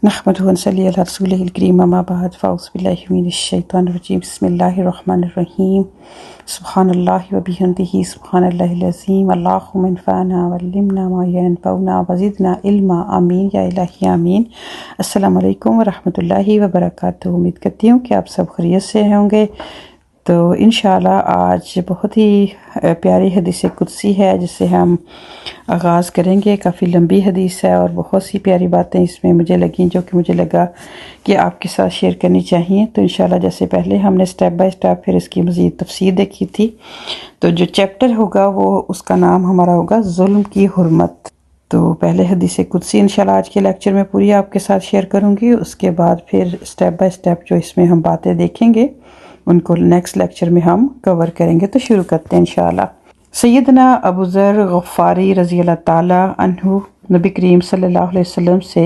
नहमदुहु व नसल्ली अला रसूलिहिल करीम अम्मा बाद फ़अऊज़ु बिल्लाहि मिनश शैतानिर रजीम बिस्मिल्लाहिर रहमानिर रहीम सुब्हानल्लाहि व बिहम्दिही सुब्हानल्लाहिल अज़ीम अल्लाहुम्मा इन्फ़अना वअल्लिमना मा यनफ़अुना वज़िदना इल्मा आमीन या इलाही आमीन। अस्सलामु अलैकुम व रहमतुल्लाहि व बरकातुहू। उम्मीद करती हूँ कि आप सब खैरियत से होंगे। तो इंशाअल्लाह आज बहुत ही प्यारी हदीस कुदसी है जिससे हम आगाज़ करेंगे। काफ़ी लंबी हदीस है और बहुत सी प्यारी बातें इसमें मुझे लगी जो कि मुझे लगा कि आपके साथ शेयर करनी चाहिए। तो इंशाअल्लाह जैसे पहले हमने स्टेप बाय स्टेप फिर इसकी मज़ीद तफसीर देखी थी, तो जो चैप्टर होगा वो उसका नाम हमारा होगा जुल्म की हुर्मत। तो पहले हदीस कुदसी इंशाअल्लाह आज के लेक्चर में पूरी आपके साथ शेयर करूँगी। उसके बाद फिर स्टेप बाय स्टेप जो इसमें हम बातें देखेंगे उनको नेक्स्ट लेक्चर में हम कवर करेंगे। तो शुरू करते हैं इंशाअल्लाह। सैयदना अबू ज़र गफ़ारी रज़ी अल्लाह ताला अन्हु नबी करीम सल्लल्लाहु अलैहि वसल्लम से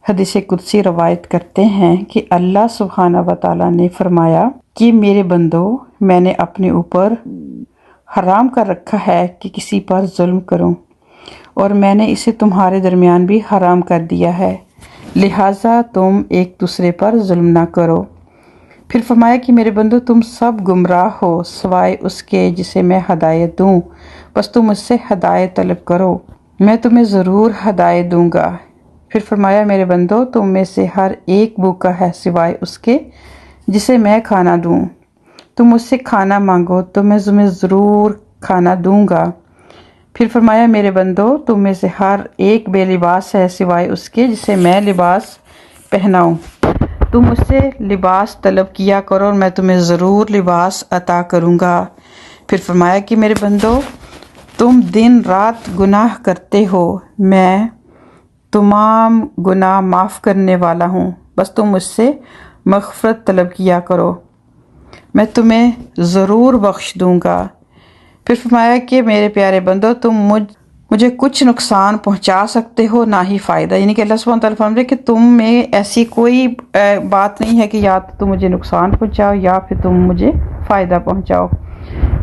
हदीस कुदसी रवायत करते हैं कि अल्लाह सुब्हाना व ताला ने फरमाया कि मेरे बंदो, मैंने अपने ऊपर हराम कर रखा है कि किसी पर जुल्म करूं, और मैंने इसे तुम्हारे दरमियान भी हराम कर दिया है, लिहाजा तुम एक दूसरे पर जुल्म ना करो। फिर फरमाया कि मेरे बंदो, तुम सब गुमराह हो सिवाय उसके जिसे मैं हदायत दूं, बस तुम मुझसे हदायत तलब करो, मैं तुम्हें ज़रूर हदायत दूंगा। फिर फरमाया मेरे बंदो, तुम में से हर एक भूखा है सिवाय उसके जिसे मैं खाना दूं, तुम मुझसे खाना मांगो तो मैं तुम्हें ज़रूर खाना दूंगा। फिर फरमाया मेरे बंदो, तुम में से हर एक बेलिबास है सिवाय उसके जिसे मैं लिबास पहनाऊं, तुम मुझसे लिबास तलब किया करो और मैं तुम्हें ज़रूर लिबास अता करूँगा। फिर फरमाया कि मेरे बंदो, तुम दिन रात गुनाह करते हो, मैं तमाम गुनाह माफ़ करने वाला हूँ, बस तुम मुझसे मग़फ़िरत तलब किया करो, मैं तुम्हें ज़रूर बख्श दूँगा। फिर फरमाया कि मेरे प्यारे बंदो, तुम मुझे कुछ नुकसान पहुंचा सकते हो ना ही फ़ायदा, यानी कि अल्लाह सुब्हान तआला फरमाते कि तुम में ऐसी कोई बात नहीं है कि या तो तुम मुझे नुकसान पहुंचाओ या फिर तुम मुझे फ़ायदा पहुंचाओ।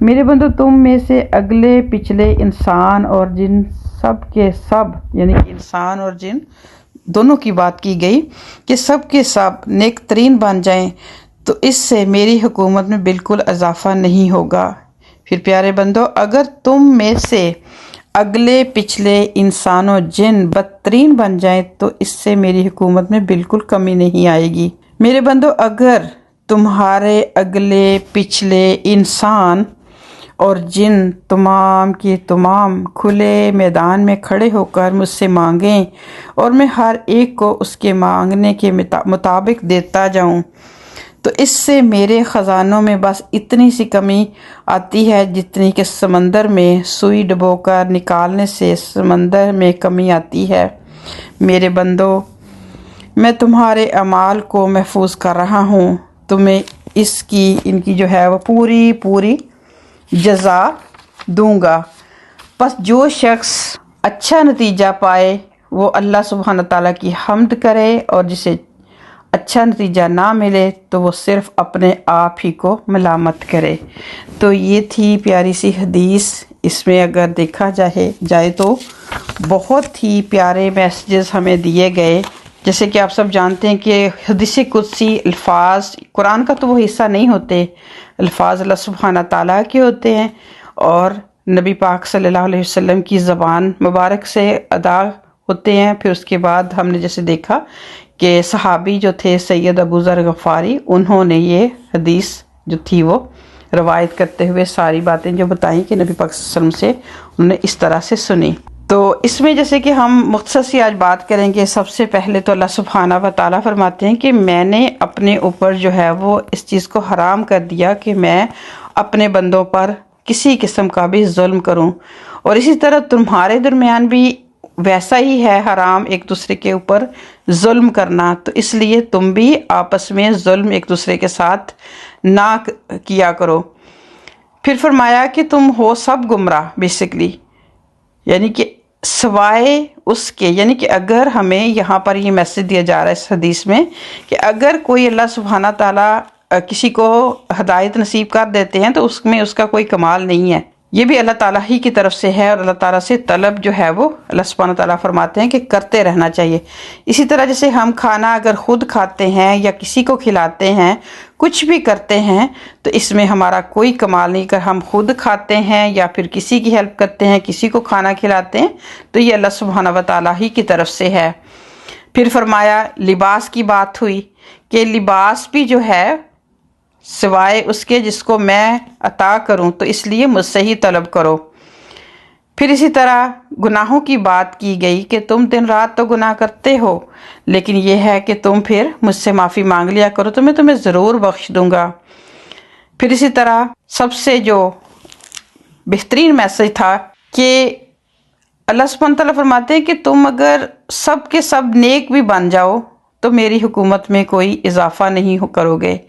मेरे बंदो, तुम में से अगले पिछले इंसान और जिन सब के सब, यानी कि इंसान और जिन दोनों की बात की गई कि सब के सब नेक तरीन बन जाएं, तो इससे मेरी हुकूमत में बिल्कुल इजाफा नहीं होगा। फिर प्यारे बंदो, अगर तुम में से अगले पिछले इंसानों जिन बदतरीन बन जाएं, तो इससे मेरी हुकूमत में बिल्कुल कमी नहीं आएगी। मेरे बंदो, अगर तुम्हारे अगले पिछले इंसान और जिन तमाम के तमाम खुले मैदान में खड़े होकर मुझसे मांगें और मैं हर एक को उसके मांगने के मुताबिक देता जाऊं, तो इससे मेरे ख़जानों में बस इतनी सी कमी आती है जितनी कि समंदर में सुई डुबोकर निकालने से समंदर में कमी आती है। मेरे बंदो, मैं तुम्हारे अमाल को महफूज कर रहा हूँ, तुम्हें इनकी जो है वो पूरी जज़ा दूंगा। बस जो शख्स अच्छा नतीजा पाए वो अल्लाह सुब्हान ताला की हम्द करे, और जिसे अच्छा नतीजा ना मिले तो वो सिर्फ़ अपने आप ही को मलामत करे। तो ये थी प्यारी सी हदीस। इसमें अगर देखा जाए तो बहुत ही प्यारे मैसेजेस हमें दिए गए। जैसे कि आप सब जानते हैं कि हदीस कुदसी अल्फाज कुरान का तो वो हिस्सा नहीं होते, अल्फाज अल्लाह सुब्हाना ताला के होते हैं और नबी पाक सल्लल्लाहु अलैहि वसल्लम की ज़बान मुबारक से अदा होते हैं। फिर उसके बाद हमने जैसे देखा कि सहाबी जो थे सैयद अबू ज़र गफ़ारी, उन्होंने ये हदीस जो थी वो रवायत करते हुए सारी बातें जो बताई कि नबी पाक सल्लल्लाहु अलैहि वसल्लम से उन्होंने इस तरह से सुनी। तो इसमें जैसे कि हम मुख्तसर सी आज बात करेंगे। सबसे पहले तो अल्लाह सुब्हाना व ताला फरमाते हैं कि मैंने अपने ऊपर जो है वो इस चीज़ को हराम कर दिया कि मैं अपने बंदों पर किसी किस्म का भी जुल्म करूं, और इसी तरह तुम्हारे दरमियान भी वैसा ही है हराम एक दूसरे के ऊपर जुल्म करना, तो इसलिए तुम भी आपस में जुल्म एक दूसरे के साथ ना किया करो। फिर फरमाया कि तुम हो सब गुमराह, बेसिकली यानी कि सिवाय उसके, यानी कि अगर हमें यहाँ पर ये मैसेज दिया जा रहा है इस हदीस में कि अगर कोई अल्लाह सुब्हाना ताला किसी को हदायत नसीब कर देते हैं तो उसमें उसका कोई कमाल नहीं है, ये भी अल्लाह ताला ही की तरफ से है और अल्लाह ताला से तलब जो है वो अल्लाह सुब्हानहू तआला फरमाते हैं कि करते रहना चाहिए। इसी तरह जैसे हम खाना अगर ख़ुद खाते हैं या किसी को खिलाते हैं, कुछ भी करते हैं, तो इसमें हमारा कोई कमाल नहीं। अगर हम खुद खाते हैं या फिर किसी की हेल्प करते हैं, किसी को खाना खिलाते हैं, तो ये अल्लाह सुब्हानहू तआला ही की तरफ से है। फिर फरमाया लिबास की बात हुई कि लिबास भी जो है सिवाय उसके जिसको मैं अता करूं, तो इसलिए मुझसे ही तलब करो। फिर इसी तरह गुनाहों की बात की गई कि तुम दिन रात तो गुनाह करते हो, लेकिन यह है कि तुम फिर मुझसे माफ़ी मांग लिया करो तो मैं तुम्हें ज़रूर बख्श दूंगा। फिर इसी तरह सबसे जो बेहतरीन मैसेज था कि अल्लाह सुब्हानहू तआला फरमाते हैं कि तुम अगर सब के सब नेक भी बन जाओ तो मेरी हुकूमत में कोई इजाफा नहीं करोगे।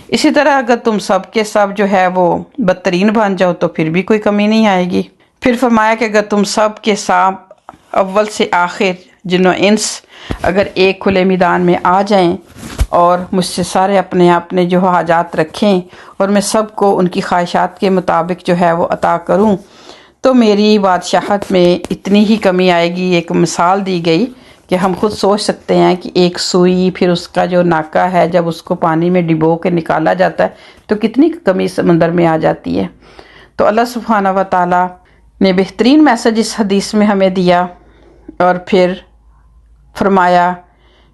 इसी तरह अगर तुम सब के सब जो है वो बदतरीन बन जाओ तो फिर भी कोई कमी नहीं आएगी। फिर फरमाया कि अगर तुम सब के सब अव्वल से आखिर जिन्नो इंस अगर एक खुले मैदान में आ जाएं और मुझसे सारे अपने अपने जो हाजात रखें और मैं सबको उनकी ख्वाहिशात के मुताबिक जो है वो अता करूं, तो मेरी बादशाहत में इतनी ही कमी आएगी। एक मिसाल दी गई कि हम खुद सोच सकते हैं कि एक सुई, फिर उसका जो नाका है, जब उसको पानी में डिबो के निकाला जाता है तो कितनी कमी समंदर में आ जाती है। तो अल्लाह सुब्हानहू व तआला ने बेहतरीन मैसेज इस हदीस में हमें दिया और फिर फरमाया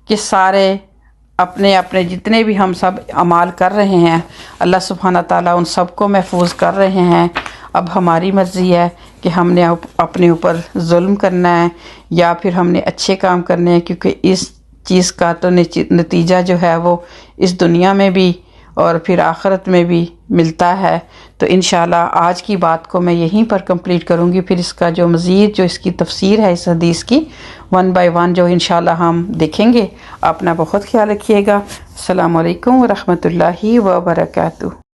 कि सारे अपने अपने जितने भी हम सब अमाल कर रहे हैं, अल्लाह सुब्हानहू व तआला उन सबको महफूज कर रहे हैं। अब हमारी मर्ज़ी है कि हमने अपने ऊपर जुल्म करना है या फिर हमने अच्छे काम करने हैं, क्योंकि इस चीज़ का तो नतीजा जो है वो इस दुनिया में भी और फिर आखिरत में भी मिलता है। तो इंशाल्लाह आज की बात को मैं यहीं पर कंप्लीट करूँगी। फिर इसका जो मज़ीद जो इसकी तफसीर है इस हदीस की 1 बाय 1 जो इंशाल्लाह हम देखेंगे। अपना बहुत ख्याल रखिएगा। अस्सलामु अलैकुम व रहमतुल्लाहि व बरकातुहू।